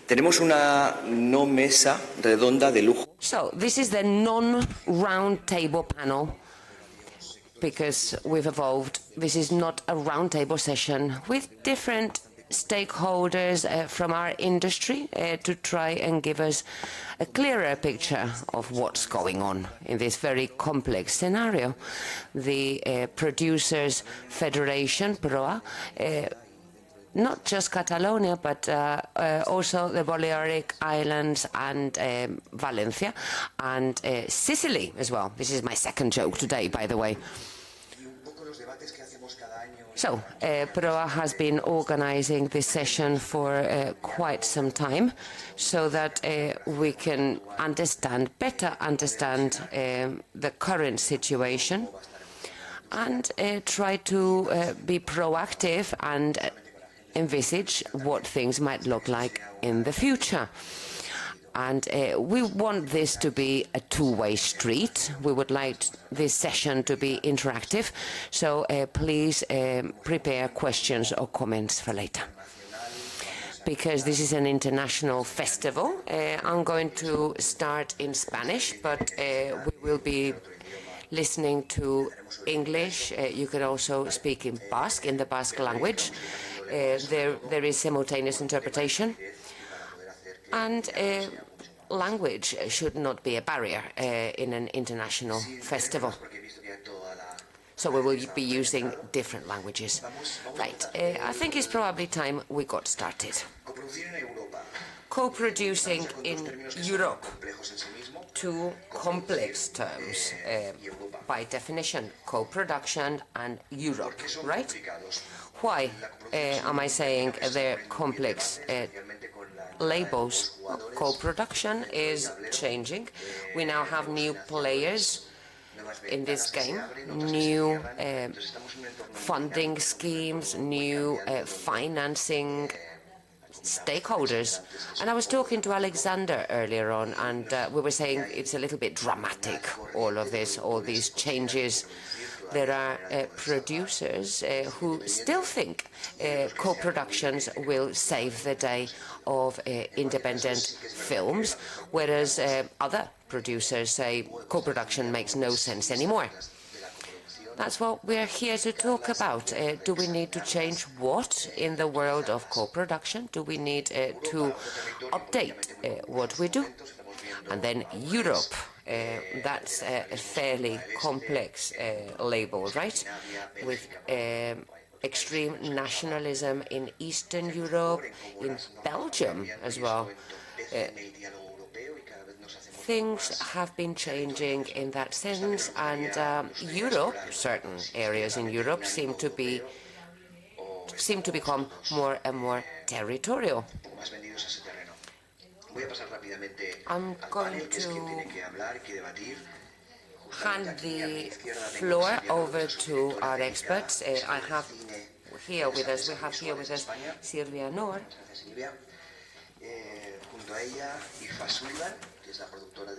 Tenemos una no mesa redonda de lujo. So this is the non-round table panel, because we've evolved. This is not a round table session with different stakeholders from our industry to try and give us a clearer picture of what's going on in this very complex scenario. The Producers Federation, PROA, not just Catalonia, but also the Balearic Islands and Valencia and Sicily as well. This is my second joke today, by the way. So, PROA has been organizing this session for quite some time so that we can better understand the current situation and try to be proactive and envisage what things might look like in the future. And we want this to be a two-way street. We would like this session to be interactive, so please prepare questions or comments for later. Because this is an international festival, I'm going to start in Spanish, but we will be listening to English. You can also speak in Basque, in the Basque language. There is simultaneous interpretation, and language should not be a barrier in an international festival. So we will be using different languages. Right, I think it's probably time we got started. Co-producing in Europe, two complex terms, by definition, co-production and Europe, right? Why am I saying they're complex labels? Co-production is changing. We now have new players in this game, new funding schemes, new financing stakeholders. And I was talking to Alexander earlier on, and we were saying it's a little bit dramatic, all of this, all these changes. There are producers who still think co-productions will save the day of independent films, whereas other producers say co-production makes no sense anymore. That's what we're here to talk about. Do we need to change what in the world of co-production? Do we need to update what we do? And then Europe. That's a fairly complex label, right? With extreme nationalism in Eastern Europe, in Belgium as well. Things have been changing in that sense, and Europe, certain areas in Europe seem to become more and more territorial. I'm going to hand the floor over to our experts. We have here with us Silvia Anoro,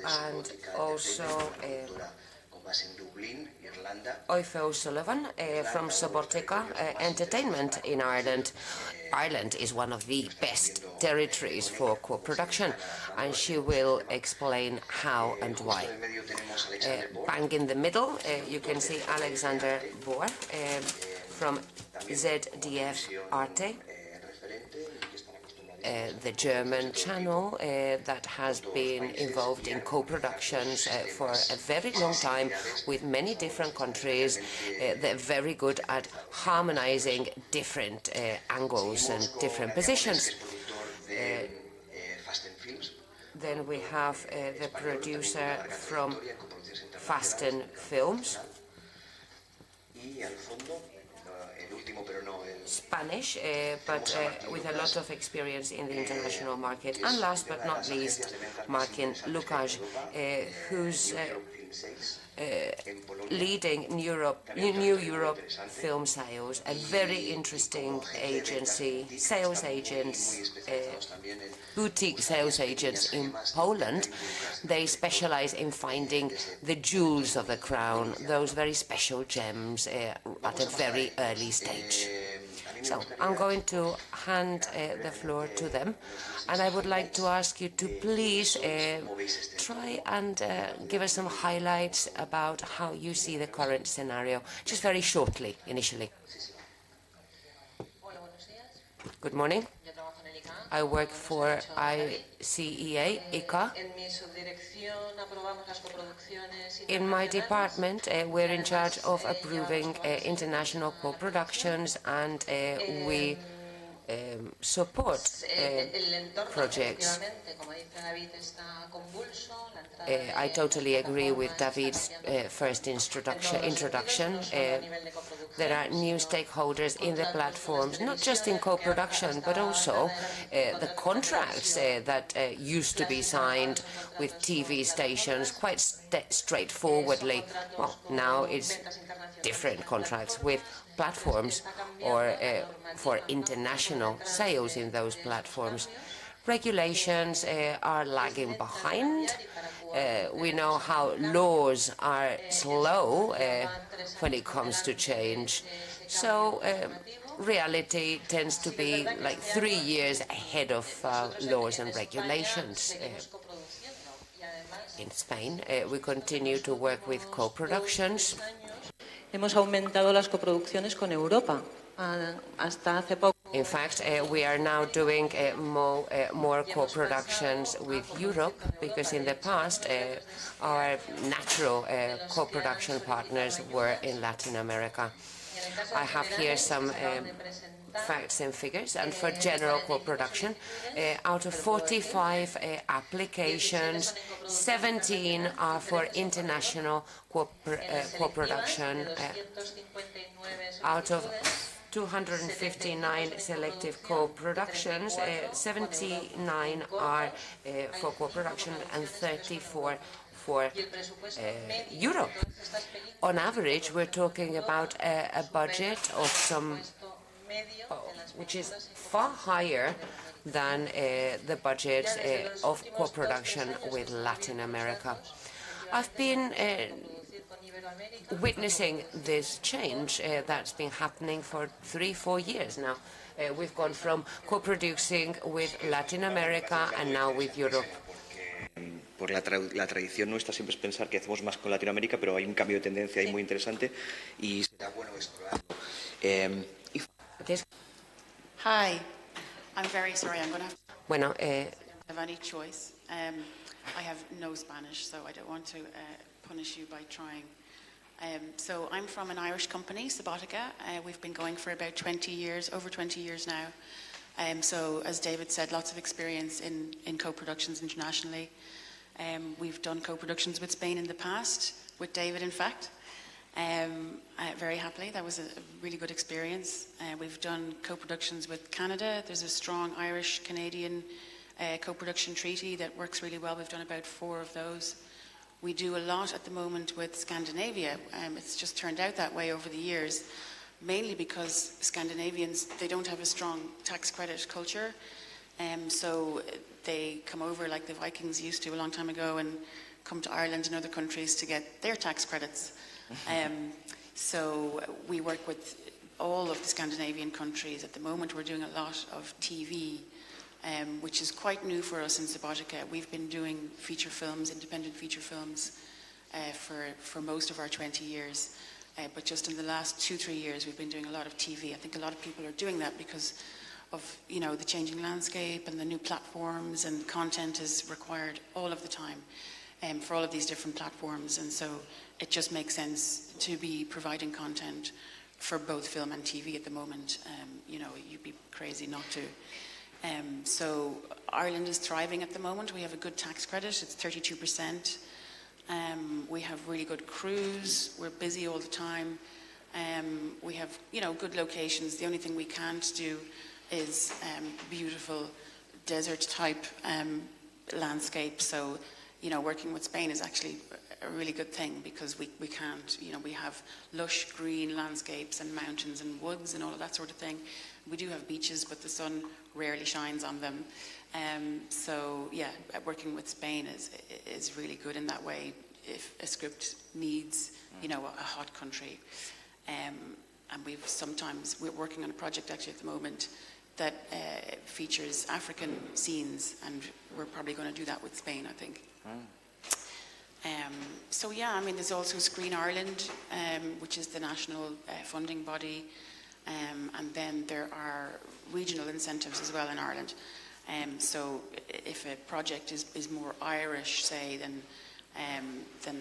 and also Aoife from Subotica Entertainment in Ireland. Ireland is one of the best territories for co-production, and she will explain how and why. Bang in the middle, you can see Alexander Bohr from ZDF ARTE, the German channel that has been involved in co-productions for a very long time with many different countries. They're very good at harmonizing different angles and different positions. Then we have the producer from Fasten Films, Spanish, but with a lot of experience in the international market. And last but not least, Marcin, Łuczaj, who's leading New Europe Film Sales, a very interesting agency, sales agents, boutique sales agents in Poland. They specialize in finding the jewels of the crown, those very special gems at a very early stage. So I'm going to hand the floor to them, and I would like to ask you to please try and give us some highlights about how you see the current scenario, just very shortly, initially. Good morning. I work for ICAA, ICA. In my department, we're in charge of approving international co-productions, and we support projects. I totally agree with David's first introduction. There are new stakeholders in the platforms, not just in co-production, but also the contracts that used to be signed with TV stations quite straightforwardly. Well, now it's different contracts with platforms or for international sales in those platforms. Regulations are lagging behind. We know how laws are slow when it comes to change. So reality tends to be like 3 years ahead of laws and regulations. In Spain, we continue to work with co-productions. Hemos aumentado las coproducciones con Europa. Hasta hace poco. In fact, we are now doing more co-productions with Europe, because in the past our natural co-production partners were in Latin America. I have here some facts and figures, and for general co-production, out of 45 applications, 17 are for international co-production. Out of 259 selective co-productions, 79 are for co-production and 34 for Europe. On average, we're talking about a budget of some, which is far higher than the budgets of co-production with Latin America. I've been witnessing this change that's been happening for 3-4 years now. We've gone from co-producing with Latin America and now with Europe. Por la tradición nuestra siempre es pensar que hacemos más con Latinoamérica, pero hay un cambio de tendencia ahí muy interesante y será bueno explorarlo. Hi, I'm very sorry. I'm going to have to Bueno, have any choice. I have no Spanish, so I don't want to punish you by trying. So I'm from an Irish company, Subotica. We've been going for about 20 years, over 20 years now. So as David said, lots of experience in co-productions internationally. We've done co-productions with Spain in the past, with David in fact. Very happily, that was a really good experience. We've done co-productions with Canada. There's a strong Irish-Canadian co-production treaty that works really well. We've done about 4 of those. We do a lot at the moment with Scandinavia. It's just turned out that way over the years, mainly because Scandinavians, they don't have a strong tax credit culture. So they come over like the Vikings used to a long time ago and come to Ireland and other countries to get their tax credits. So we work with all of the Scandinavian countries. At the moment we're doing a lot of TV, which is quite new for us in Subotica. We've been doing feature films, independent feature films, for most of our 20 years. But just in the last 2-3 years we've been doing a lot of TV. I think a lot of people are doing that because of, you know, the changing landscape and the new platforms, and content is required all of the time for all of these different platforms, and so it just makes sense to be providing content for both film and TV at the moment. You know, you'd be crazy not to. So Ireland is thriving at the moment. We have a good tax credit, it's 32%. We have really good crews, we're busy all the time. We have, you know, good locations. The only thing we can't do is beautiful desert type landscape. So, you know, working with Spain is actually a really good thing because we can't, you know, we have lush green landscapes and mountains and woods and all of that sort of thing. We do have beaches, but the sun rarely shines on them. So yeah, working with Spain is really good in that way if a script needs, you know, a hot country. and we're working on a project actually at the moment that features African scenes, and we're probably going to do that with Spain, I think. So yeah, I mean, there's also Screen Ireland, which is the national funding body, and then there are regional incentives as well in Ireland. So if a project is more Irish, say, than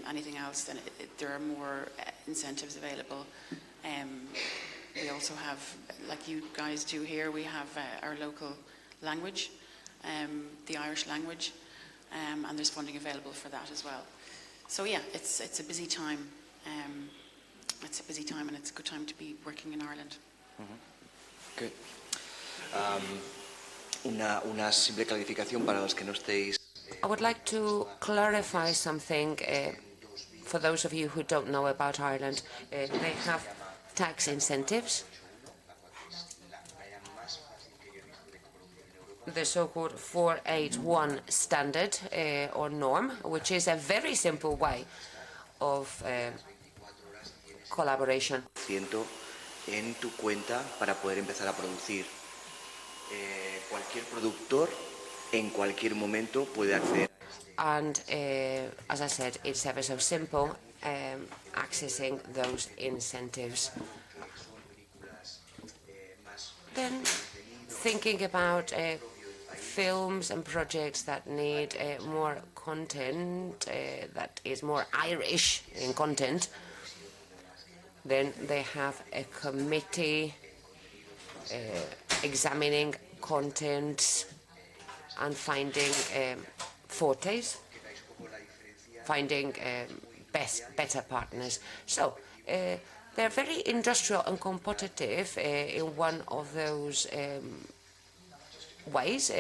anything else, then there are more incentives available. We also have, like you guys do here, we have our local language, the Irish language, and there's funding available for that as well. So yeah, it's a busy time. It's a busy time, and it's a good time to be working in Ireland. Good. Una simple clarificación para los que no estéis. I would like to clarify something for those of you who don't know about Ireland. They have tax incentives, the so-called 481 standard or norm, which is a very simple way of collaboration. En tu cuenta para poder empezar a producir. Cualquier productor en cualquier momento puede acceder. And as I said, it's ever so simple accessing those incentives. Then thinking about films and projects that need more content, that is more Irish in content, then they have a committee examining content and finding fortes, finding better partners. So they're very industrial and competitive in one of those ways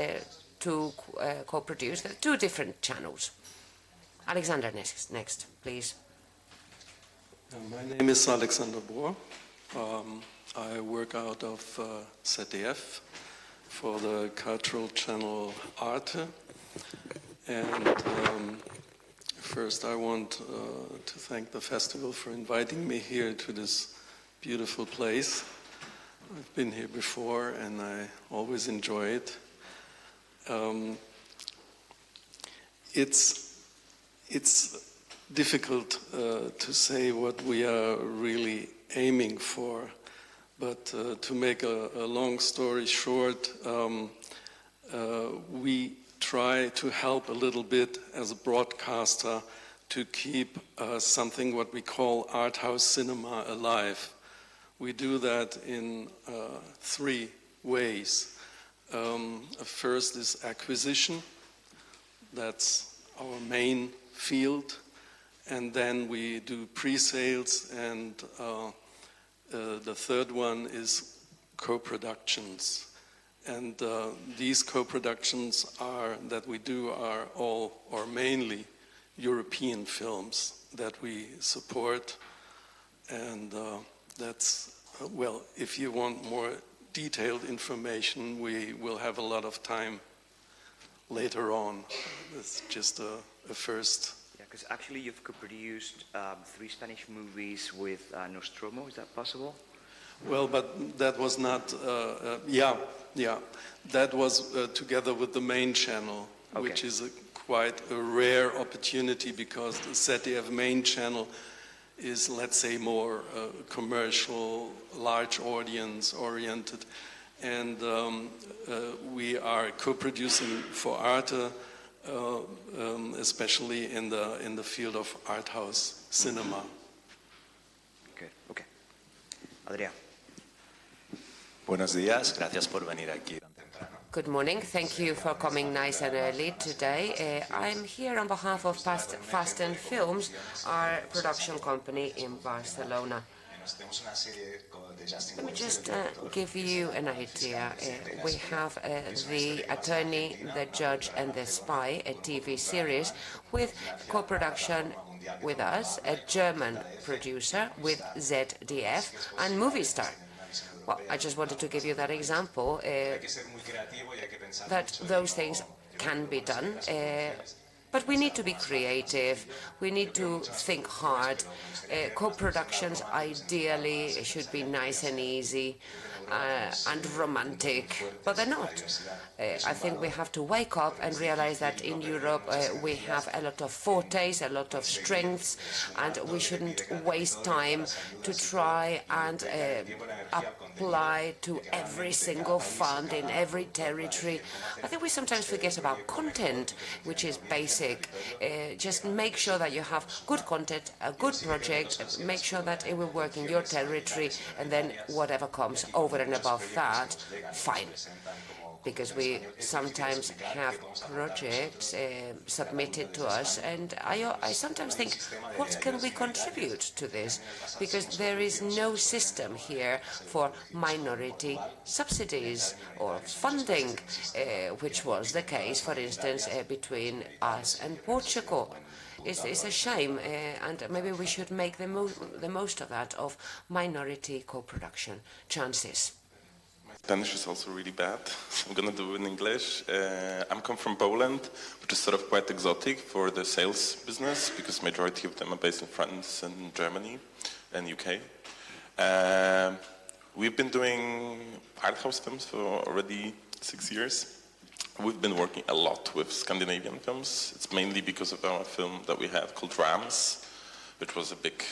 to co-produce. There are two different channels. Alexander next, please. My name is Alexander Bohr. I work out of ZDF for the cultural channel ARTE. And first I want to thank the festival for inviting me here to this beautiful place. I've been here before and I always enjoy it. It's difficult to say what we are really aiming for, but to make a long story short, we try to help a little bit as a broadcaster to keep something what we call art house cinema alive. We do that in three ways. First is acquisition. That's our main field. And then we do pre-sales, and the third one is co-productions. And these co-productions that we do are all or mainly European films that we support. And that's, well, if you want more detailed information, we will have a lot of time later on. It's just a first. Yeah, because actually you've co-produced 3 Spanish movies with Nostromo. Is that possible? Well, but that was not, yeah, that was together with the main channel, okay, which is quite a rare opportunity because the ZDF main channel is, let's say, more commercial, large audience oriented, and we are co-producing for ARTE, especially in the field of art house cinema. Okay. Adrià. Buenos días, gracias por venir aquí. Good morning. Thank you for coming nice and early today. I'm here on behalf of Fasten Films, our production company in Barcelona. Let me just give you an idea. We have The Attorney, The Judge and The Spy, a TV series with co-production with us, a German producer with ZDF and Movistar. Well, I just wanted to give you that example, that those things can be done, But we need to be creative. We need to think hard. Co-productions ideally should be nice and easy and romantic, but they're not. I think we have to wake up and realize that in Europe we have a lot of fortes, a lot of strengths, and we shouldn't waste time to try and apply to every single fund in every territory. I think we sometimes forget about content, which is basic. Just make sure that you have good content, a good project, make sure that it will work in your territory, and then whatever comes over and above that, fine. Because we sometimes have projects submitted to us, and I sometimes think, what can we contribute to this? Because there is no system here for minority subsidies or funding, which was the case, for instance, between us and Portugal. It's a shame, and maybe we should make the most of that, of minority co-production chances. Spanish is also really bad. I'm going to do it in English. I'm come from Poland, which is sort of quite exotic for the sales business because majority of them are based in France and Germany and UK. We've been doing art house films for already 6 years. We've been working a lot with Scandinavian films. It's mainly because of our film that we have called Rams, which was a big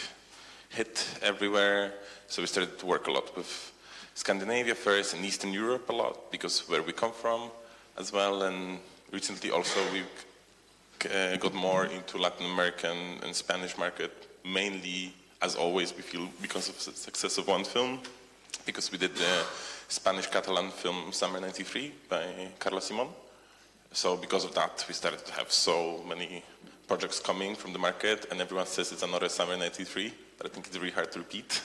hit everywhere. So we started to work a lot with Scandinavia first and Eastern Europe a lot because where we come from as well. And recently also we got more into Latin American and Spanish market, mainly, as always, we feel because of the success of one film, because we did the Spanish-Catalan film Summer 93 by Carlos Simon. So because of that, we started to have so many projects coming from the market, and everyone says it's Anoro Summer 93, but I think it's really hard to repeat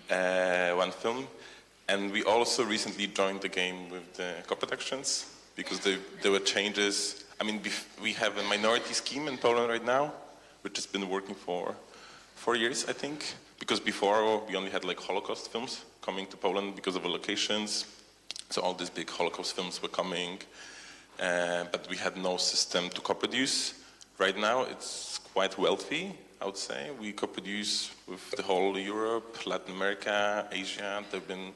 one film. And we also recently joined the game with the co-productions, because there were changes. I mean, we have a minority scheme in Poland right now, which has been working for 4 years, I think, because before we only had like Holocaust films coming to Poland because of the locations. So all these big Holocaust films were coming, but we had no system to co-produce. Right now it's quite wealthy, I would say. We co-produce with the whole Europe, Latin America, Asia. There have been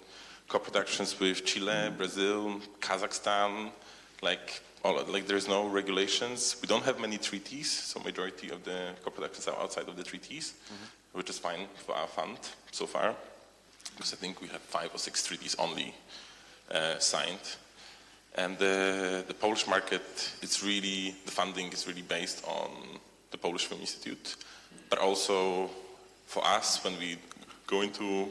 co-productions with Chile, Brazil, Kazakhstan, like there's no regulations. We don't have many treaties, so majority of the co-productions are outside of the treaties, which is fine for our fund so far, because I think we have 5 or 6 treaties only signed. And the Polish market, the funding is really based on the Polish Film Institute, but also for us, when we go into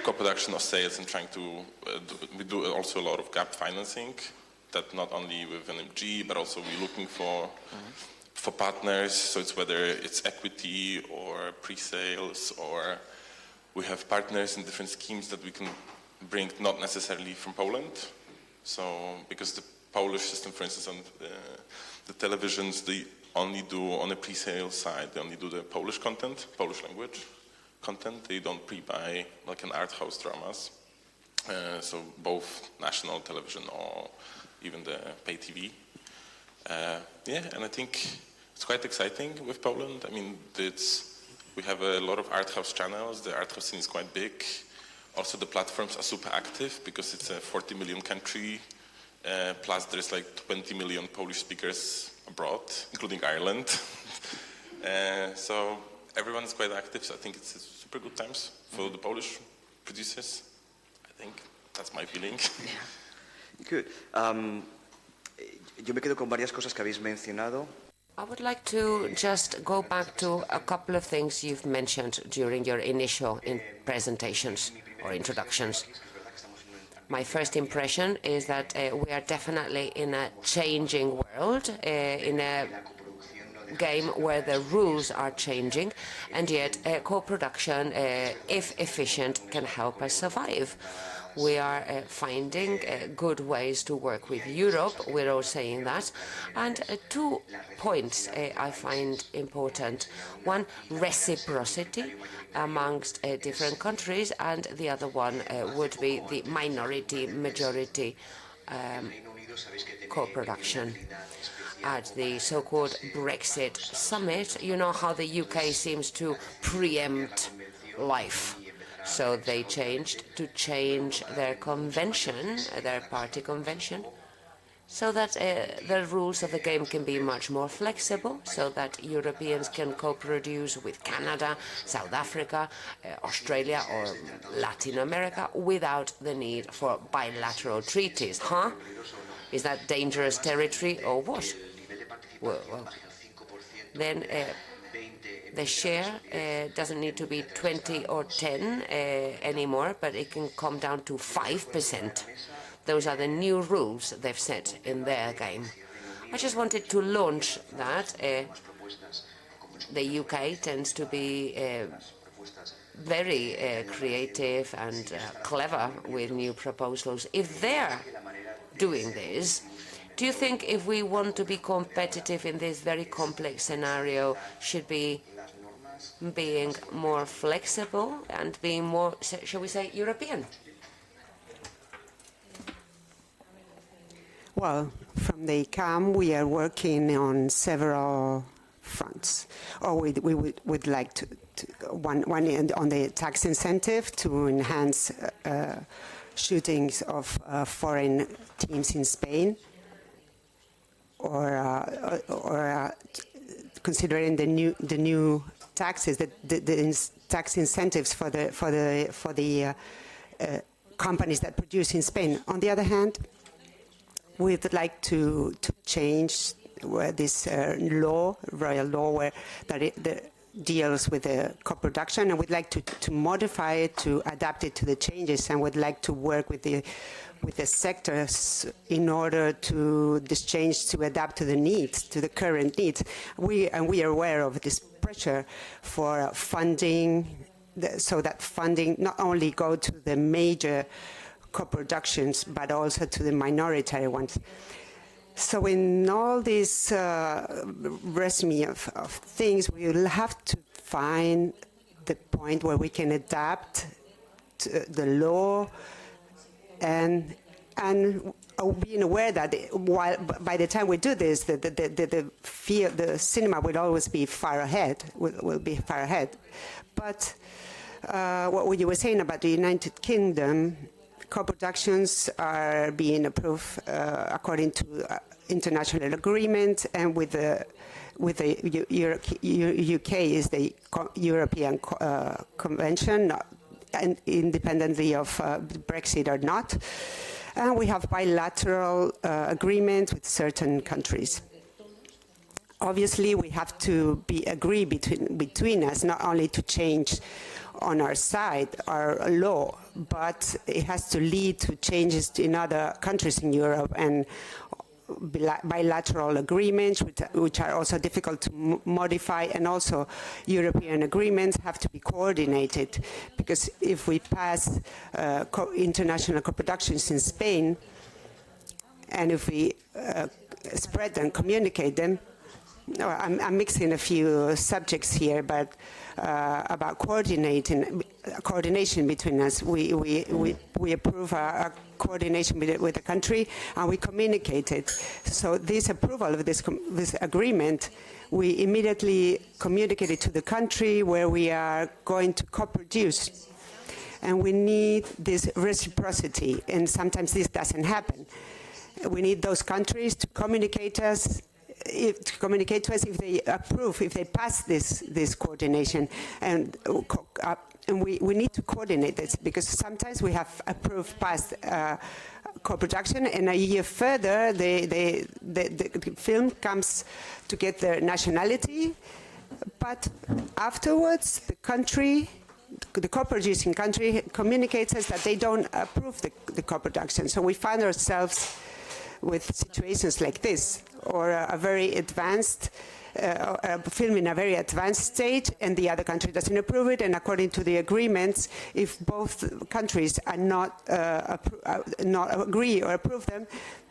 co-production or sales and trying to, we do also a lot of gap financing, that not only with NMG, but also we're looking for partners, so it's whether it's equity or pre-sales, or we have partners in different schemes that we can bring not necessarily from Poland. So, because the Polish system, for instance, on the televisions, they only do, on the pre-sale side, they only do the Polish content, Polish language content. They don't pre-buy like an art house dramas. So both national television or even the pay TV. And I think it's quite exciting with Poland. I mean, we have a lot of art house channels. The art house scene is quite big. Also, the platforms are super active because it's a 40 million country. Plus, there's like 20 million Polish speakers abroad, including Ireland. So everyone is quite active. So I think it's super good times for the Polish producers. I think that's my feeling. Good. Yo me quedo con varias cosas que habéis mencionado. I would like to just go back to a couple of things you've mentioned during your initial presentations or introductions. My first impression is that we are definitely in a changing world, in a game where the rules are changing, and yet co-production, if efficient, can help us survive. We are finding good ways to work with Europe, we're all saying that. And 2 points I find important. One, reciprocity amongst different countries, and the other one would be the minority-majority co-production. At the so-called Brexit summit, you know how the UK seems to preempt life. So they changed to change their convention, their party convention, so that the rules of the game can be much more flexible, so that Europeans can co-produce with Canada, South Africa, Australia or Latin America without the need for bilateral treaties. Huh? Is that dangerous territory or what? Well, then the share doesn't need to be 20 or 10 anymore, but it can come down to 5%. Those are the new rules they've set in their game. I just wanted to launch that. The UK tends to be very creative and clever with new proposals. If they're doing this, do you think if we want to be competitive in this very complex scenario, should be being more flexible and being more, shall we say, European? Well, from the ICAM, we are working on several fronts. We would like to one on the tax incentive to enhance shootings of foreign teams in Spain, or considering the new taxes, the tax incentives for the companies that produce in Spain. On the other hand, we'd like to change this royal law that deals with the co-production, and we'd like to modify it, to adapt it to the changes, and we'd like to work with the sectors in order to this change to adapt to the needs, to the current needs. We are aware of this pressure for funding, so that funding not only go to the major co-productions, but also to the minority ones. So in all this resume of things, we will have to find the point where we can adapt to the law and being aware that by the time we do this, the cinema will always be far ahead, will be far ahead. But what you were saying about the United Kingdom, co-productions are being approved according to international agreement, and with the UK is the European Convention, and independently of Brexit or not. And we have bilateral agreements with certain countries. Obviously, we have to agree between us, not only to change on our side, our law, but it has to lead to changes in other countries in Europe, and bilateral agreements, which are also difficult to modify, and also European agreements have to be coordinated, because if we pass international co-productions in Spain, and if we spread and communicate them, I'm mixing a few subjects here, but about coordination between us. We approve a coordination with the country, and we communicate it. So this approval of this agreement, we immediately communicate it to the country where we are going to co-produce. And we need this reciprocity, and sometimes this doesn't happen. We need those countries to communicate to us if they approve, if they pass this coordination, and we need to coordinate this, because sometimes we have approved past co-production, and a year further the film comes to get their nationality, but afterwards the co-producing country communicates us that they don't approve the co-production. So we find ourselves with situations like this, or a very advanced film in a very advanced stage, and the other country doesn't approve it, and according to the agreements, if both countries are not agree or approve them,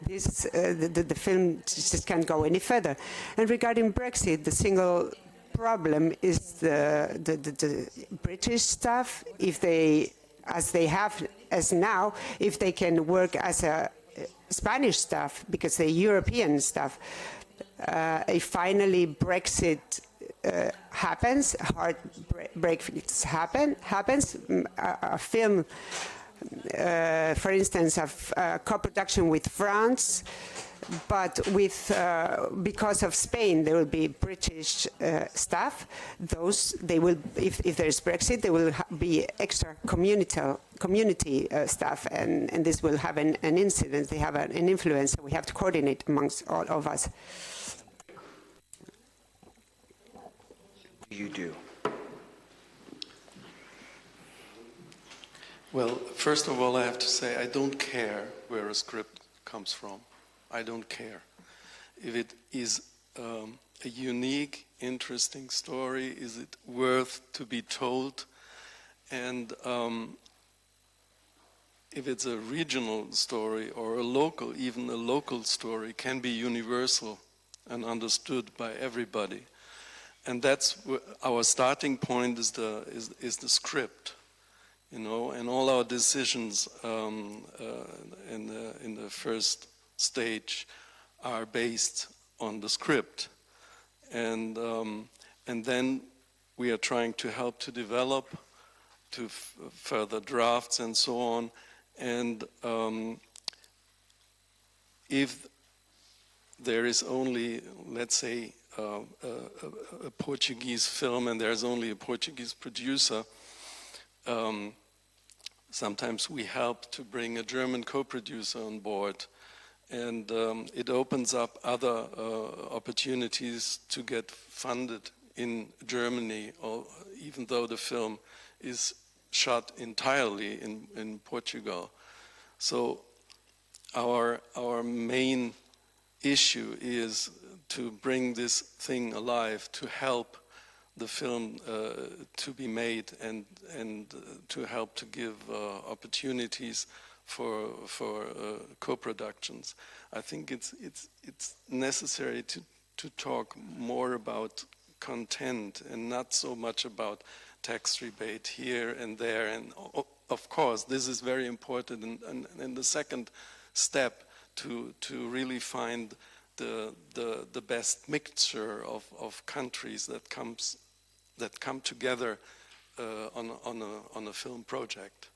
the film just can't go any further. And regarding Brexit, the single problem is the British staff, if they, as now, if they can work as a Spanish stuff, because the European stuff, if finally Brexit happens, hard Brexit happens, a film, for instance, of co-production with France, but with because of Spain there will be British staff. They will, if there is Brexit, there will be extra community staff, and this will have an incidence. They have an influence. So we have to coordinate amongst all of us. You do. Well, first of all, I have to say I don't care where a script comes from. I don't care. If it is a unique, interesting story, is it worth to be told? And if it's a regional story or a local, even a local story, can be universal and understood by everybody. And that's our starting point is the script, you know, and all our decisions in the first stage are based on the script, and then we are trying to help to develop to further drafts and so on, and if there is only, let's say, a Portuguese film and there's only a Portuguese producer, sometimes we help to bring a German co-producer on board, and it opens up other opportunities to get funded in Germany, or even though the film is shot entirely in Portugal. So our main issue is to bring this thing alive, to help the film to be made, and to help to give opportunities for co-productions. I think it's necessary to talk more about content and not so much about tax rebate here and there. And of course, this is very important. And the second step to really find the best mixture of countries that come together on a film project.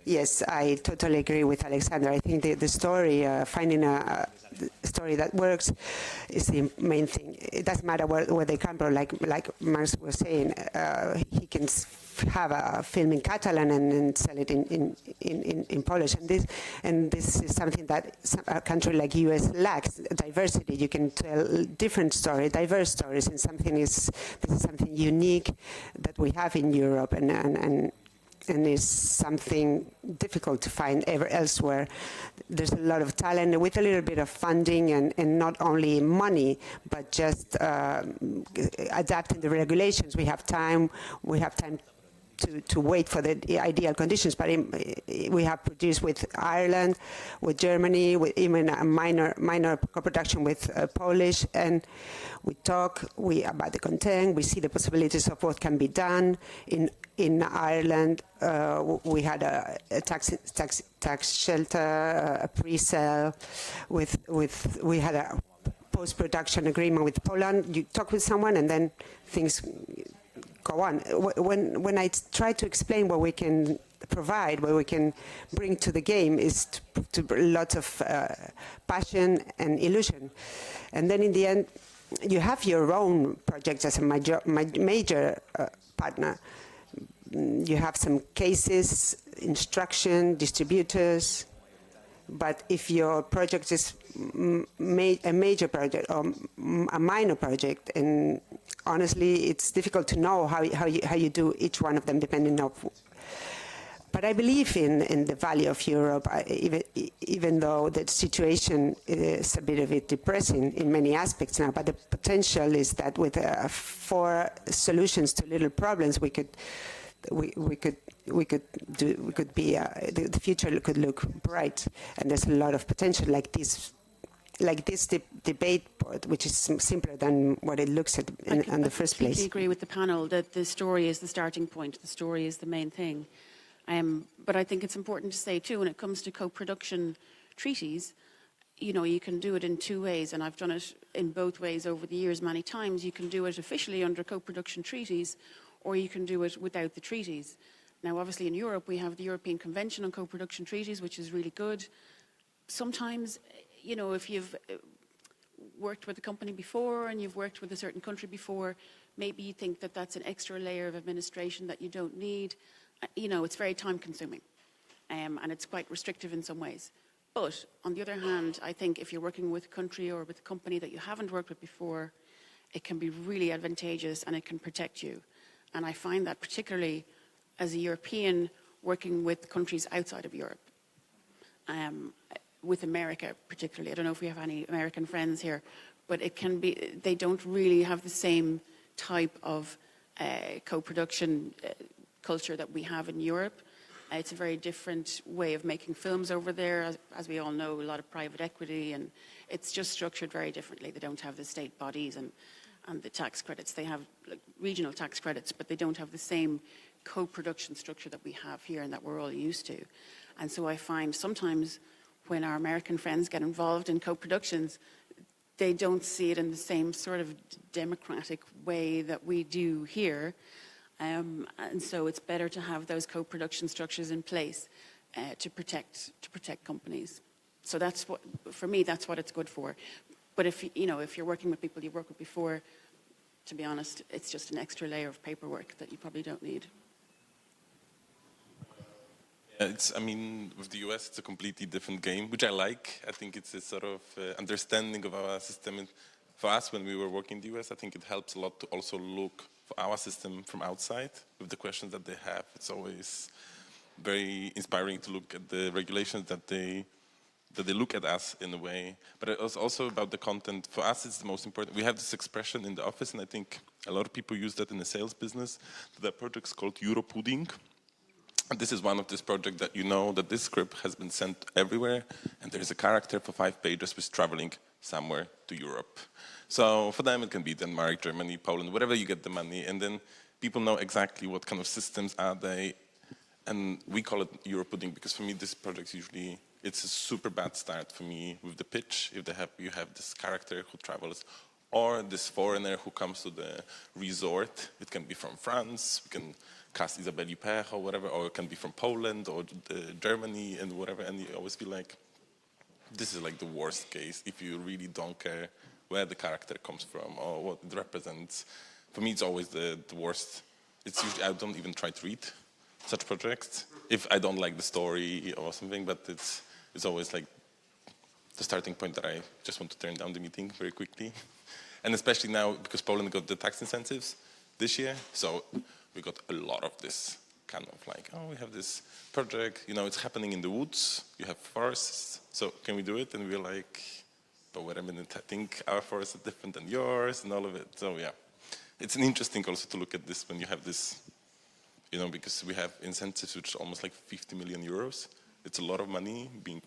Yes, I totally agree with Alexander. I think the story, finding a story that works, is the main thing. It doesn't matter where they come from. Like Marx was saying, he can have a film in Catalan and sell it in Polish. And this is something that a country like US lacks: diversity. You can tell different stories, diverse stories, and this is something unique that we have in Europe, and is something difficult to find elsewhere. There's a lot of talent with a little bit of funding and not only money, but just adapting the regulations. We have time to wait for the ideal conditions, but we have produced with Ireland, with Germany, with even a minor co-production with Polish, and we talk about the content. We see the possibilities of what can be done. In Ireland, we had a tax shelter, a pre-sale. We had a post-production agreement with Poland. You talk with someone, and then things go on. When I try to explain what we can provide, what we can bring to the game, is to lots of passion and illusion. And then in the end, you have your own projects as a major partner. You have some cases, instruction, distributors, but if your project is a major project or a minor project, and honestly, it's difficult to know how you do each one of them, depending on. But I believe in the value of Europe, even though the situation is a bit depressing in many aspects now. But the potential is that with 4 solutions to little problems, we could be the future could look bright, and there's a lot of potential like this. like this debate board, which is simpler than what it looks at in the first place. I completely agree with the panel that the story is the starting point. The story is the main thing. But I think it's important to say, too, when it comes to co-production treaties, you know, you can do it in two ways, and I've done it in both ways over the years many times. You can do it officially under co-production treaties, or you can do it without the treaties. Now, obviously, in Europe, we have the European Convention on Co-production Treaties, which is really good. Sometimes, you know, if you've worked with a company before and you've worked with a certain country before, maybe you think that that's an extra layer of administration that you don't need. You know, it's very time-consuming, and it's quite restrictive in some ways. But, on the other hand, I think if you're working with a country or with a company that you haven't worked with before, it can be really advantageous and it can protect you. And I find that particularly as a European working with countries outside of Europe, with America particularly. I don't know if we have any American friends here, but it can be, they don't really have the same type of co-production culture that we have in Europe. It's a very different way of making films over there. As we all know, a lot of private equity, and it's just structured very differently. They don't have the state bodies and the tax credits. They have like, regional tax credits, but they don't have the same co-production structure that we have here and that we're all used to. And so I find sometimes when our American friends get involved in co-productions, they don't see it in the same sort of democratic way that we do here. And so it's better to have those co-production structures in place to protect companies. So that's what, for me, that's what it's good for. But if you know, if you're working with people you've worked with before, to be honest, it's just an extra layer of paperwork that you probably don't need. I mean, with the US, it's a completely different game, which I like. I think it's a sort of understanding of our system. And for us, when we were working in the US, I think it helps a lot to also look for our system from outside with the questions that they have. It's always very inspiring to look at the regulations that they look at us in a way. But it was also about the content. For us, it's the most important. We have this expression in the office, and I think a lot of people use that in the sales business. The project's called Europudding. And this is one of this project that you know that this script has been sent everywhere, and there is a character for 5 pages who's traveling somewhere to Europe. So for them, it can be Denmark, Germany, Poland, wherever you get the money, and then people know exactly what kind of systems are they, and we call it Europudding because for me, this project usually, it's a super bad start for me with the pitch. If you have this character who travels, or this foreigner who comes to the resort. It can be from France, we can cast Isabelle Huppert or whatever, or it can be from Poland or Germany and whatever, and you always feel like, this is like the worst case if you really don't care where the character comes from or what it represents. For me, it's always the worst. It's usually, I don't even try to read such projects if I don't like the story or something, but it's always like the starting point that I just want to turn down the meeting very quickly. And especially now, because Poland got the tax incentives this year, so we got a lot of this kind of like, oh, we have this project, you know, it's happening in the woods, you have forests, so can we do it? And we're like, but wait a minute, I think our forests are different than yours and all of it. So yeah, it's an interesting also to look at this when you have this, you know, because we have incentives which are almost like 50 million euros. It's a lot of money being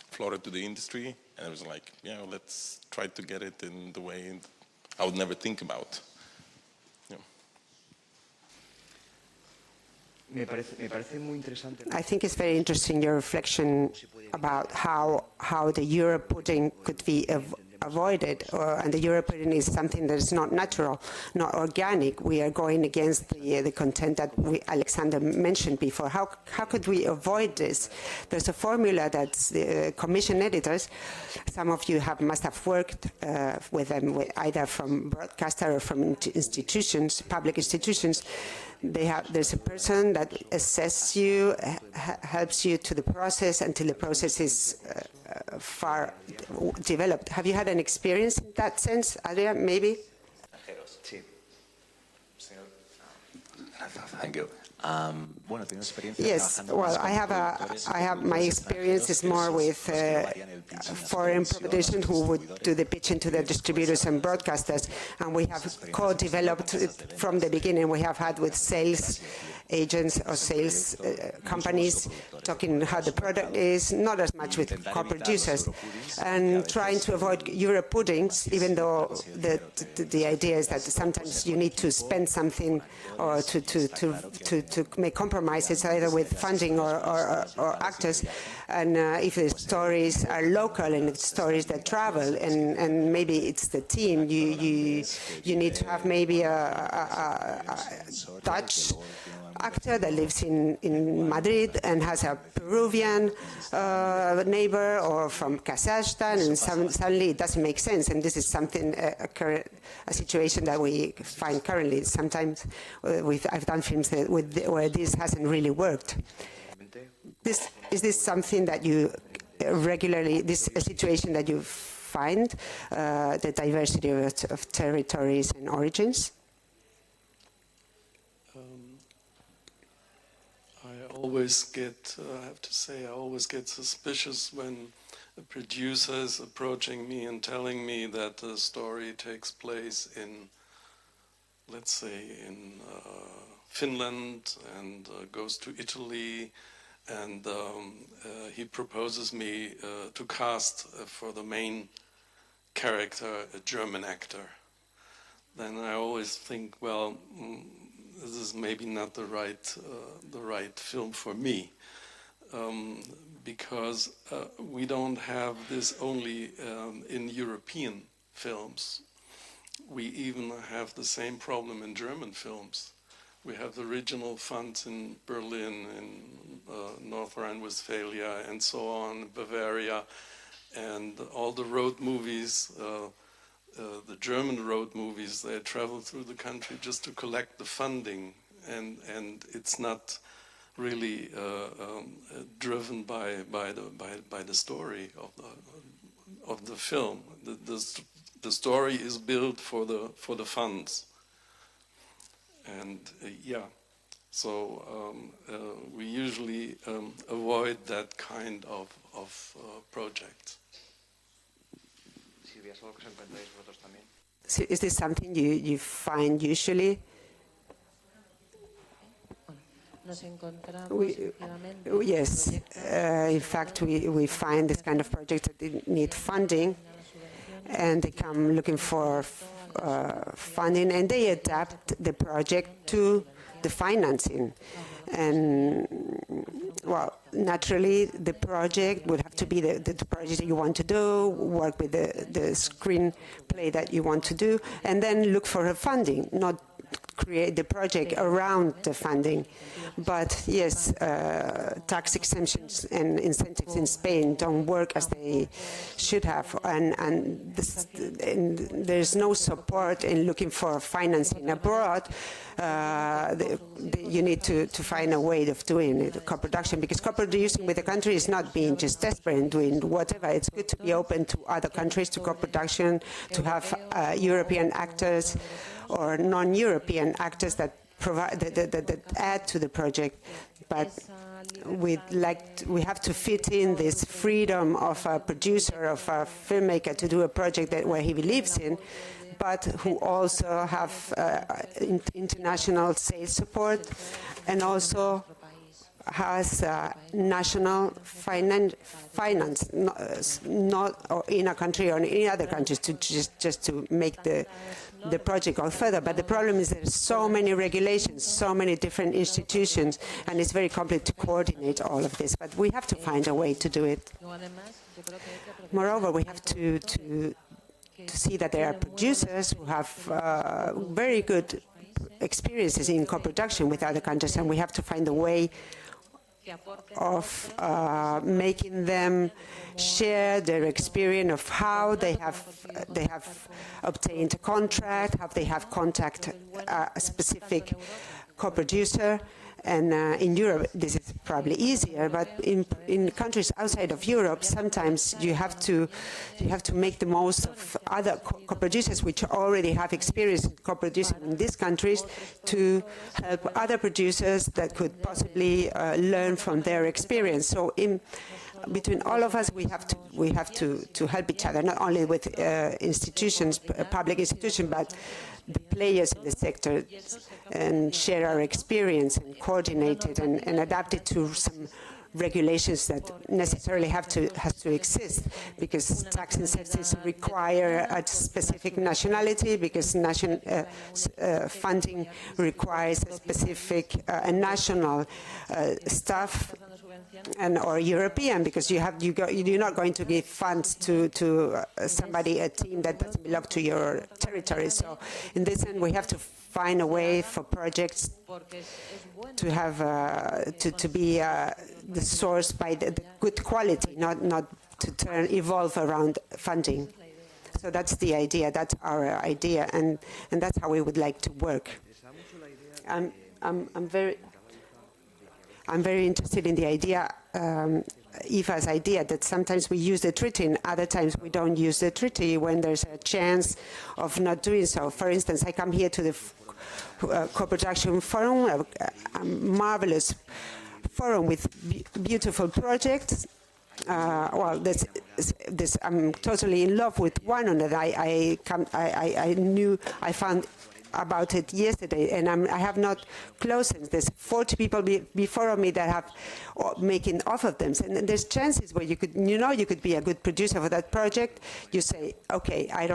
floated to the industry, and I was like, yeah, let's try to get it in the way I would never think about. I think it's very interesting, your reflection about how the Europudding could be avoided, and the Europudding is something that is not natural, not organic. We are going against the content that Alexander mentioned before. How could we avoid this? There's a formula that's the commission editors. Some of you must have worked with them, either from broadcaster or from institutions, public institutions. There's a person that assesses you, helps you to the process until the process is far developed. Have you had an experience in that sense, Adrià, maybe? Thank you. Yes, well, I have my experience is more with foreign publications who would do the pitching to the distributors and broadcasters, and we have co-developed from the beginning. We have had with sales agents or sales companies talking how the product is, not as much with co-producers, and trying to avoid Euro puddings, even though the idea is that sometimes you need to spend something or to make compromises either with funding or actors. And if the stories are local and it's stories that travel, and maybe it's the team, you need to have maybe a Dutch actor that lives in Madrid and has a Peruvian neighbor, or from Kazakhstan, and suddenly it doesn't make sense. And this is something, a situation that we find currently. Sometimes I've done films where this hasn't really worked. Is this something that you regularly, this a situation that you find, the diversity of territories and origins? I have to say, I always get suspicious when a producer is approaching me and telling me that the story takes place in, let's say, in Finland, and goes to Italy, and he proposes me to cast for the main character a German actor. Then I always think, well, this is maybe not the right film for me, because we don't have this only in European films. We even have the same problem in German films. We have the regional funds in Berlin, in North Rhine-Westphalia, and so on, Bavaria, and all the road movies. The German road movies, they travel through the country just to collect the funding, and it's not really driven by the story of the film. The story is built for the funds, and so we usually avoid that kind of project. So is this something you find usually? Yes, in fact, we find this kind of projects that need funding, and they come looking for funding, and they adapt the project to the financing. And well, naturally, the project would have to be the project that you want to do, work with the screenplay that you want to do, and then look for a funding, not create the project around the funding. But yes, tax exemptions and incentives in Spain don't work as they should have, and there's no support in looking for financing abroad. You need to find a way of doing it, co-production, because co-producing with the country is not being just desperate and doing whatever. It's good to be open to other countries, to co-production, to have European actors or non-European actors that provide that add to the project. But we have to fit in this freedom of a producer, of a filmmaker, to do a project where he believes in, but who also have international sales support, and also has national finance, not in a country or in any other countries, to just to make the project go further. But the problem is there's so many regulations, so many different institutions, and it's very complex to coordinate all of this. But we have to find a way to do it. Moreover, we have to see that there are producers who have very good experiences in co-production with other countries, and we have to find a way of making them share their experience of how they have obtained a contract, how they have contacted a specific co-producer. And in Europe, this is probably easier, but in countries outside of Europe, sometimes you have to make the most of other co-producers which already have experience in co-producing in these countries, to help other producers that could possibly learn from their experience. So between all of us, we have to help each other, not only with institutions, public institutions, but the players in the sector, and share our experience and coordinate it and adapt it to some regulations that necessarily has to exist, because tax incentives require a specific nationality, because funding requires a specific national staff, or European, because you're not going to give funds to somebody, a team that doesn't belong to your territory. So in this end, we have to find a way for projects to have to be the source by the good quality, not to evolve around funding. So that's the idea. That's our idea, and that's how we would like to work. I'm very interested in the idea, Aoife's idea, that sometimes we use the treaty and other times we don't use the treaty when there's a chance of not doing so. For instance, I come here to the co-production forum, a marvelous forum with beautiful projects. Well, I'm totally in love with one on it. I found about it yesterday, and I have not closed it. There's 40 people before me that have making off of them, and there's chances where you could be a good producer for that project. You say, okay, I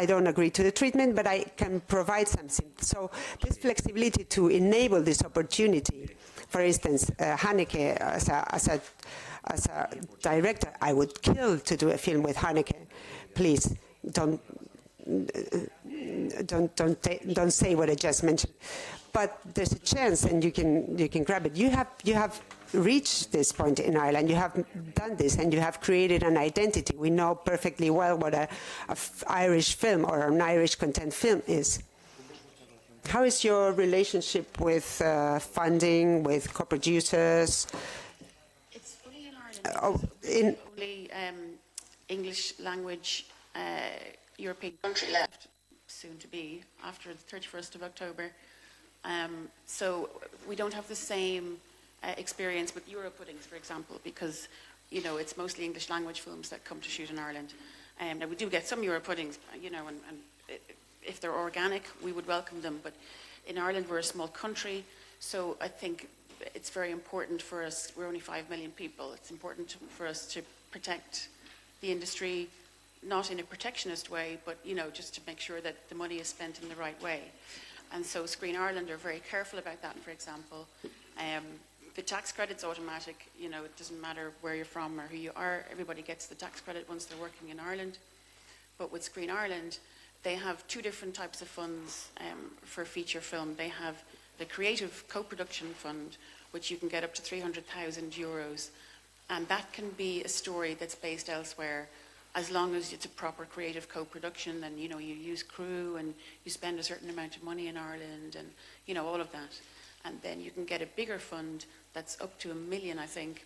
don't agree to the treatment, but I can provide something. So this flexibility to enable this opportunity. For instance, Haneke, as a director, I would kill to do a film with Haneke. Please don't say what I just mentioned. But there's a chance, and you can grab it. You have reached this point in Ireland. You have done this, and you have created an identity. We know perfectly well what a Irish film or an Irish content film is. How is your relationship with funding, with co-producers? It's fully in Ireland. Only English language European country left, soon to be, after the 31st of October. So we don't have the same experience with Euro puddings, for example, because it's mostly English language films that come to shoot in Ireland. Now we do get some Euro puddings, and if they're organic, we would welcome them. But in Ireland, we're a small country, so I think it's very important for us. We're only 5 million people. It's important for us to protect the industry, not in a protectionist way, but just to make sure that the money is spent in the right way. And so Screen Ireland are very careful about that. For example, the tax credit's automatic. It doesn't matter where you're from or who you are. Everybody gets the tax credit once they're working in Ireland. But with Screen Ireland, they have two different types of funds for feature film. They have the Creative Co-Production Fund, which you can get up to 300,000 euros. And that can be a story that's based elsewhere, as long as it's a proper creative co-production, and you use crew and you spend a certain amount of money in Ireland, and all of that. And then you can get a bigger fund that's up to $1 million, I think,